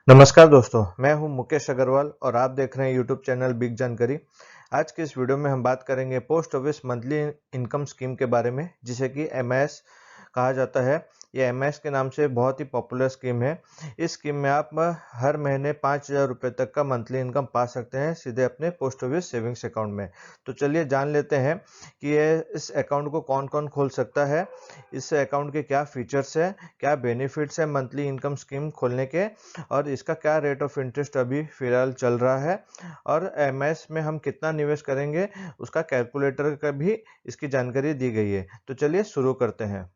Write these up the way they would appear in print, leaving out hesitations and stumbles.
नमस्कार दोस्तों, मैं हूं मुकेश अग्रवाल और आप देख रहे हैं यूट्यूब चैनल बिग जानकारी। आज की इस वीडियो में हम बात करेंगे post office monthly income scheme के बारे में, जिसे कि एमआईएस कहा जाता है। ये एमआईएस के नाम से बहुत ही पॉपुलर स्कीम है। इस स्कीम में आप हर महीने 5,000 रुपये तक का मंथली इनकम पा सकते हैं सीधे अपने पोस्ट ऑफिस सेविंग्स अकाउंट में। तो चलिए जान लेते हैं कि इस अकाउंट को कौन कौन खोल सकता है, इस अकाउंट के क्या फीचर्स है, क्या बेनिफिट्स है मंथली इनकम स्कीम खोलने के, और इसका क्या रेट ऑफ इंटरेस्ट अभी फिलहाल चल रहा है, और एमआईएस में हम कितना निवेश करेंगे उसका कैलकुलेटर का भी इसकी जानकारी दी गई है। तो चलिए शुरू करते हैं।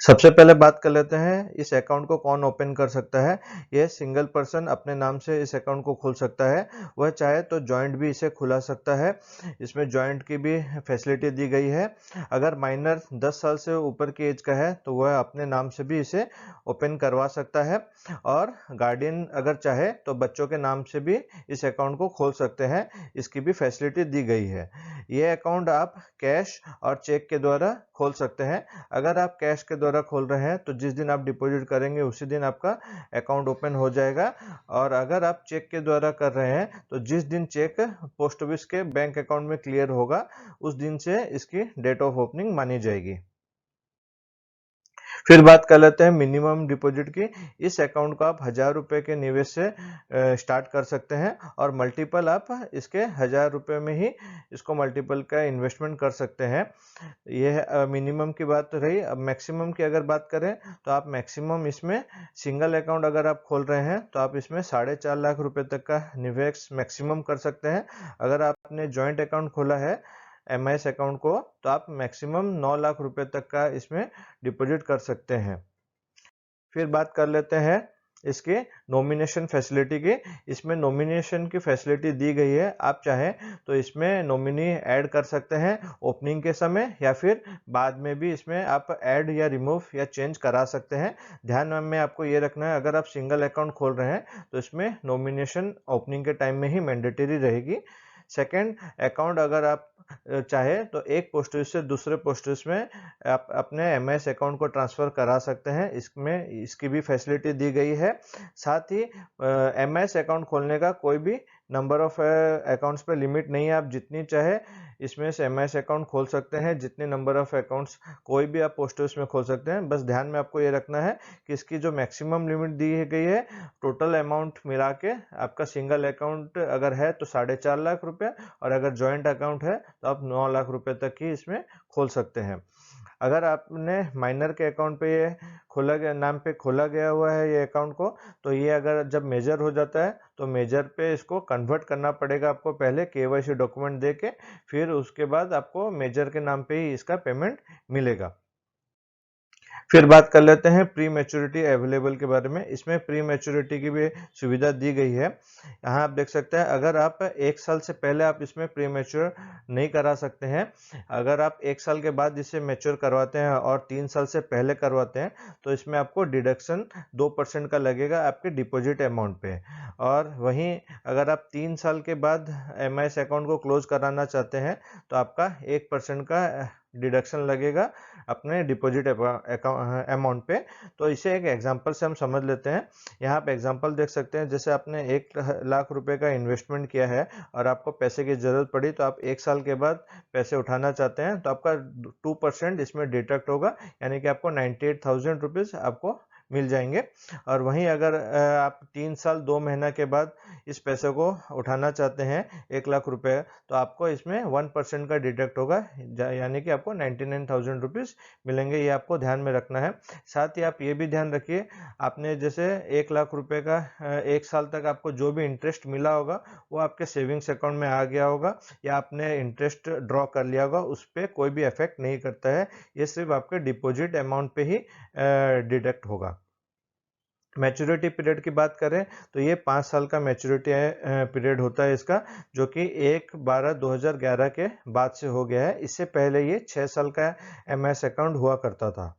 सबसे पहले बात कर लेते हैं इस अकाउंट को कौन ओपन कर सकता है। यह सिंगल पर्सन अपने नाम से इस अकाउंट को खोल सकता है। वह चाहे तो जॉइंट भी इसे खुला सकता है। इसमें जॉइंट की भी फैसिलिटी दी गई है। अगर माइनर 10 साल से ऊपर की एज का है तो वह अपने नाम से भी इसे ओपन करवा सकता है, और गार्डियन अगर चाहे तो बच्चों के नाम से भी इस अकाउंट को खोल सकते हैं। इसकी भी फैसिलिटी दी गई है। यह अकाउंट आप कैश और चेक के द्वारा खोल सकते हैं। अगर आप कैश के द्वारा खोल रहे हैं तो जिस दिन आप डिपॉजिट करेंगे उसी दिन आपका अकाउंट ओपन हो जाएगा, और अगर आप चेक के द्वारा कर रहे हैं तो जिस दिन चेक पोस्ट ऑफिस के बैंक अकाउंट में क्लियर होगा उस दिन से इसकी डेट ऑफ ओपनिंग मानी जाएगी। फिर बात कर लेते हैं मिनिमम डिपॉजिट की। इस अकाउंट को आप 1,000 रुपए के निवेश से स्टार्ट कर सकते हैं, और मल्टीपल आप इसके 1,000 रुपए में ही इसको मल्टीपल का इन्वेस्टमेंट कर सकते हैं। यह मिनिमम की बात रही। अब मैक्सिमम की अगर बात करें तो आप मैक्सिमम इसमें सिंगल अकाउंट अगर आप खोल रहे हैं तो आप इसमें 4.5 लाख रुपए तक का निवेश मैक्सिमम कर सकते हैं। अगर आपने जॉइंट अकाउंट खोला है एमआईएस अकाउंट को तो आप मैक्सिमम 9 लाख रुपए तक का इसमें डिपॉजिट कर सकते हैं। फिर बात कर लेते हैं इसके नॉमिनेशन फैसिलिटी की। इसमें नॉमिनेशन की फैसिलिटी दी गई है। आप चाहें तो इसमें नॉमिनी ऐड कर सकते हैं ओपनिंग के समय, या फिर बाद में भी इसमें आप ऐड या रिमूव या चेंज करा सकते हैं। ध्यान में आपको ये रखना है, अगर आप सिंगल अकाउंट खोल रहे हैं तो इसमें नॉमिनेशन ओपनिंग के टाइम में ही मैंडेटरी रहेगी। सेकेंड, अकाउंट अगर आप चाहे तो एक पोस्ट ऑफिस से दूसरे पोस्ट ऑफिस में आप अपने एमआईएस अकाउंट को ट्रांसफ़र करा सकते हैं। इसमें इसकी भी फैसिलिटी दी गई है। साथ ही एमआईएस अकाउंट खोलने का कोई भी नंबर ऑफ अकाउंट्स पे लिमिट नहीं है। आप जितनी चाहे इसमें से एमआईएस अकाउंट खोल सकते हैं। जितने नंबर ऑफ अकाउंट्स कोई भी आप पोस्ट ऑफिस में खोल सकते हैं। बस ध्यान में आपको ये रखना है कि इसकी जो मैक्सिमम लिमिट दी गई है, टोटल अमाउंट मिला के आपका सिंगल अकाउंट अगर है तो 4.5 लाख रुपये, और अगर जॉइंट अकाउंट है तो आप 9 लाख रुपए तक ही इसमें खोल सकते हैं। अगर आपने माइनर के अकाउंट पे ये खोला गया नाम पे खोला गया हुआ है ये अकाउंट को, तो ये अगर जब मेजर हो जाता है तो मेजर पे इसको कन्वर्ट करना पड़ेगा आपको, पहले केवाईसी डॉक्यूमेंट दे के, फिर उसके बाद आपको मेजर के नाम पे ही इसका पेमेंट मिलेगा। फिर बात कर लेते हैं प्री मैच्योरिटी अवेलेबल के बारे में। इसमें प्री मैच्योरिटी की भी सुविधा दी गई है। यहाँ आप देख सकते हैं, अगर आप 1 साल से पहले आप इसमें प्री मैच्योर नहीं करा सकते हैं। अगर आप 1 साल के बाद इसे मैच्योर करवाते हैं और 3 साल से पहले करवाते हैं तो इसमें आपको डिडक्शन 2% का लगेगा आपके डिपॉजिट अमाउंट पे। और वहीं अगर आप 3 साल के बाद एमआईएस अकाउंट को क्लोज कराना चाहते हैं तो आपका 1% का डिडक्शन लगेगा अपने डिपॉजिट अमाउंट पे। तो इसे एक एग्जांपल से हम समझ लेते हैं। यहाँ पे एग्जांपल देख सकते हैं, जैसे आपने 1 लाख रुपए का इन्वेस्टमेंट किया है और आपको पैसे की ज़रूरत पड़ी, तो आप 1 साल के बाद पैसे उठाना चाहते हैं तो आपका 2% इसमें डिडक्ट होगा, यानी कि आपको 98,000 रुपीज़ आपको मिल जाएंगे। और वहीं अगर आप 3 साल 2 महीना के बाद इस पैसे को उठाना चाहते हैं 1 लाख रुपए, तो आपको इसमें 1% का डिडक्ट होगा, यानी कि आपको 99,000 रुपीज़ मिलेंगे। ये आपको ध्यान में रखना है। साथ ही आप ये भी ध्यान रखिए, आपने जैसे 1 लाख रुपए का 1 साल तक आपको जो भी इंटरेस्ट मिला होगा वो आपके सेविंग्स अकाउंट में आ गया होगा, या आपने इंटरेस्ट ड्रॉ कर लिया होगा, उस पर कोई भी इफेक्ट नहीं करता है। ये सिर्फ आपके डिपॉजिट अमाउंट पे ही डिडक्ट होगा। मैच्योरिटी पीरियड की बात करें तो ये 5 साल का मैच्योरिटी पीरियड होता है इसका, जो कि 1/12/2011 के बाद से हो गया है। इससे पहले ये 6 साल का एमआईएस अकाउंट हुआ करता था।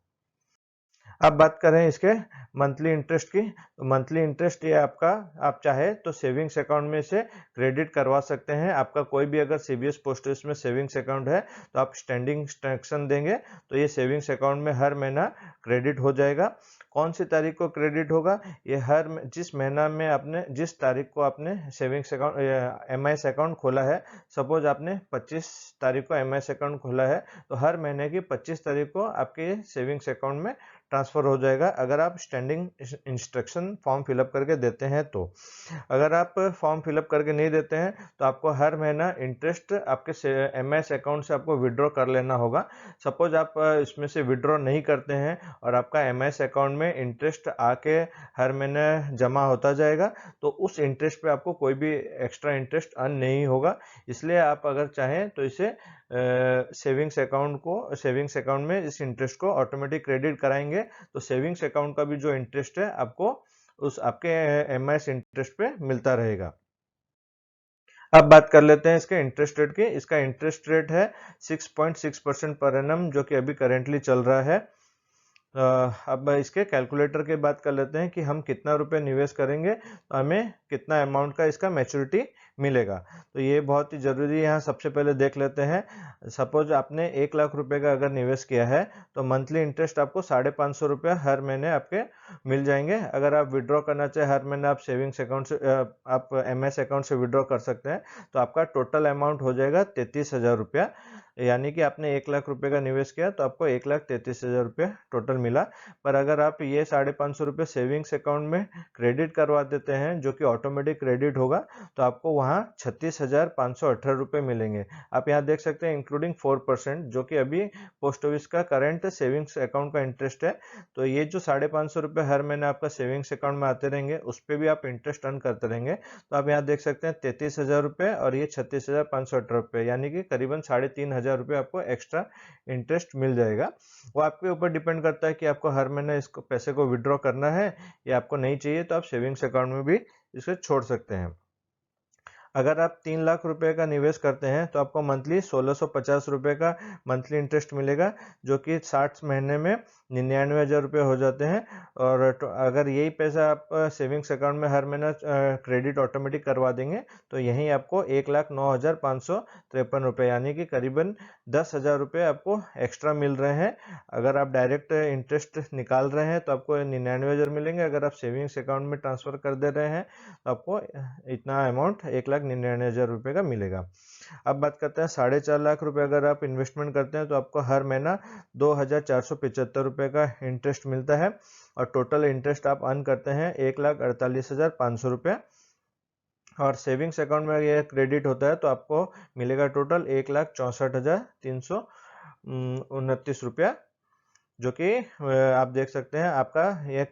अब बात करें इसके मंथली इंटरेस्ट की, तो मंथली इंटरेस्ट ये आपका, आप चाहे तो सेविंग्स अकाउंट में से क्रेडिट करवा सकते हैं। आपका कोई भी अगर सीबीएस पोस्ट ऑफिस में सेविंग्स अकाउंट है तो आप स्टैंडिंग इंस्ट्रक्शन देंगे तो ये सेविंग्स अकाउंट में हर महीना क्रेडिट हो जाएगा। कौन सी तारीख को क्रेडिट होगा, ये जिस महीना में आपने जिस तारीख को आपने सेविंग्स अकाउंट एमआईएस अकाउंट खोला है, सपोज आपने 25 तारीख को एमआईएस अकाउंट खोला है, तो हर महीने की 25 तारीख को आपके सेविंग्स अकाउंट में ट्रांसफर हो जाएगा, अगर आप स्टैंडिंग इंस्ट्रक्शन फॉर्म फिलअप करके देते हैं तो। अगर आप फॉर्म फिलअप करके नहीं देते हैं तो आपको हर महीना इंटरेस्ट आपके एमआईएस अकाउंट से आपको विड्रॉ कर लेना होगा। सपोज आप इसमें से विड्रॉ नहीं करते हैं और आपका एमआईएस अकाउंट में इंटरेस्ट आके हर महीने जमा होता जाएगा, तो उस इंटरेस्ट पे आपको कोई भी एक्स्ट्रा इंटरेस्ट अर्न नहीं होगा। इसलिए आप अगर चाहें तो इसे सेविंग्स अकाउंट में इस इंटरेस्ट को ऑटोमेटिक क्रेडिट कराएंगे, तो सेविंग्स अकाउंट का भी जो इंटरेस्ट है आपको उस आपके एमआईएस इंटरेस्ट पे मिलता रहेगा। अब बात कर लेते हैं इसके इंटरेस्ट रेट की। इसका इंटरेस्ट रेट है 6.6% पर एनम, जो कि अभी करेंटली चल रहा है। अब इसके कैलकुलेटर की बात कर लेते हैं कि हम कितना रुपए निवेश करेंगे तो हमें कितना अमाउंट का इसका मैच्योरिटी मिलेगा। तो ये बहुत ही जरूरी है, यहाँ सबसे पहले देख लेते हैं। सपोज आपने 1 लाख रुपए का अगर निवेश किया है तो मंथली इंटरेस्ट आपको 550 रुपया हर महीने आपके मिल जाएंगे। अगर आप विड्रॉ करना चाहे हर महीने आप सेविंग्स अकाउंट से आप एमएस अकाउंट से विड्रॉ कर सकते हैं, तो आपका टोटल अमाउंट हो जाएगा 33,000 रुपया। यानी कि आपने 1 लाख रुपए का निवेश किया तो आपको 1,33,000 रुपया टोटल मिला। पर अगर आप ये 550 रुपये सेविंग्स अकाउंट में क्रेडिट करवा देते हैं, जो कि ऑटोमेटिक क्रेडिट होगा, तो आपको वहाँ 36,518 रुपये मिलेंगे। आप यहाँ देख सकते हैं इंक्लूडिंग 4%, जो कि अभी पोस्ट ऑफिस का करंट सेविंग्स अकाउंट का इंटरेस्ट है। तो ये जो 550 रुपये हर महीने आपका सेविंग्स अकाउंट में आते रहेंगे, उस पर भी आप इंटरेस्ट अर्न करते रहेंगे। तो आप यहाँ देख सकते हैं 33,000 रुपये और ये 36,518 रुपये, यानी कि करीबन 3,500 रुपये आपको एक्स्ट्रा इंटरेस्ट मिल जाएगा। वो आपके ऊपर डिपेंड करता है कि आपको हर महीने इसको पैसे को विड्रॉ करना है या आपको नहीं चाहिए, तो आप सेविंग्स अकाउंट में भी इसे छोड़ सकते हैं। अगर आप 3 लाख रुपए का निवेश करते हैं तो आपको मंथली 1650 रुपये का मंथली इंटरेस्ट मिलेगा, जो कि 60 महीने में 99,000 रुपये हो जाते हैं। और अगर यही पैसा आप सेविंग्स अकाउंट में हर महीना क्रेडिट ऑटोमेटिक करवा देंगे तो यहीं आपको 1,09,553 रुपये, यानी कि करीबन 10,000 रुपये आपको एक्स्ट्रा मिल रहे हैं। अगर आप डायरेक्ट इंटरेस्ट निकाल रहे हैं तो आपको 99,000 मिलेंगे, अगर आप सेविंग्स अकाउंट में ट्रांसफर कर दे रहे हैं तो आपको इतना अमाउंट 1,99,000 रुपये का मिलेगा। अब बात करते हैं 4.5 लाख रुपए अगर आप इन्वेस्टमेंट करते हैं तो आपको हर महीना 2,475 रुपये का इंटरेस्ट मिलता है और टोटल इंटरेस्ट आप अर्न करते हैं 1,48,500 रुपये। और सेविंग्स अकाउंट में ये क्रेडिट होता है तो आपको मिलेगा टोटल 1,64,329 रुपया, जो कि आप देख सकते हैं आपका एक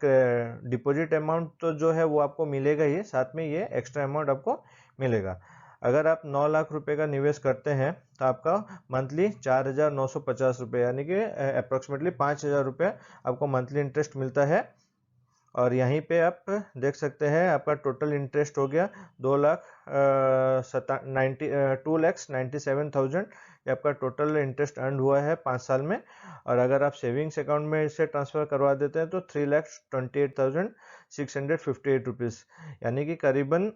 डिपॉजिट अमाउंट तो जो है वो आपको मिलेगा ही, साथ में ये एक्स्ट्रा अमाउंट आपको मिलेगा। अगर आप 9 लाख रुपए का निवेश करते हैं तो आपका मंथली 4,950 रुपये, यानी कि अप्रोक्सीमेटली 5,000 रुपये आपको मंथली इंटरेस्ट मिलता है। और यहीं पे आप देख सकते हैं आपका टोटल इंटरेस्ट हो गया 2,97,000, ये आपका टोटल इंटरेस्ट अर्न हुआ है 5 साल में। और अगर आप सेविंग्स अकाउंट में इसे ट्रांसफर करवा देते हैं तो 3,28,658 रुपीज़, यानी कि करीबन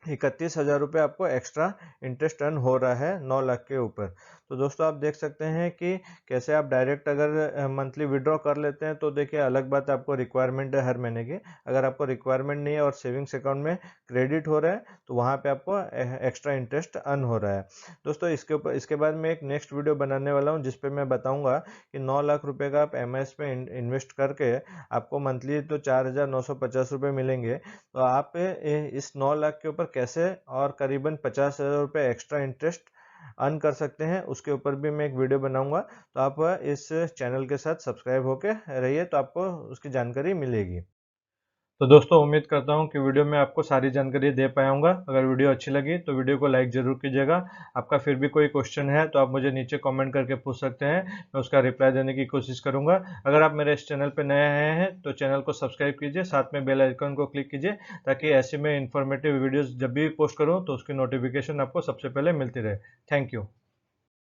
31,000 रुपये आपको एक्स्ट्रा इंटरेस्ट अर्न हो रहा है 9 लाख के ऊपर। तो दोस्तों आप देख सकते हैं कि कैसे आप डायरेक्ट अगर मंथली विड्रॉ कर लेते हैं तो देखिए अलग बात है, आपको रिक्वायरमेंट है हर महीने की। अगर आपको रिक्वायरमेंट नहीं है और सेविंग्स अकाउंट में क्रेडिट हो रहा है तो वहाँ पे आपको एक्स्ट्रा इंटरेस्ट अर्न हो रहा है। दोस्तों इसके बाद मैं एक नेक्स्ट वीडियो बनाने वाला हूँ जिसपे मैं बताऊँगा कि 9 लाख रुपये का आप एमआईएस पे इन्वेस्ट करके आपको मंथली तो 4,950 रुपये मिलेंगे, तो आप इस 9 लाख के ऊपर कैसे और करीबन 50,000 रुपये एक्स्ट्रा इंटरेस्ट अर्न कर सकते हैं उसके ऊपर भी मैं एक वीडियो बनाऊंगा। तो आप इस चैनल के साथ सब्सक्राइब होके रहिए तो आपको उसकी जानकारी मिलेगी। तो दोस्तों उम्मीद करता हूँ कि वीडियो में आपको सारी जानकारी दे पाया हूँगा। अगर वीडियो अच्छी लगी तो वीडियो को लाइक ज़रूर कीजिएगा। आपका फिर भी कोई क्वेश्चन है तो आप मुझे नीचे कमेंट करके पूछ सकते हैं, मैं उसका रिप्लाई देने की कोशिश करूँगा। अगर आप मेरे इस चैनल पर नए आए हैं तो चैनल को सब्सक्राइब कीजिए, साथ में बेल आइकन को क्लिक कीजिए ताकि ऐसे में इंफॉर्मेटिव वीडियोज़ जब भी पोस्ट करूँ तो उसकी नोटिफिकेशन आपको सबसे पहले मिलती रहे। Thank you.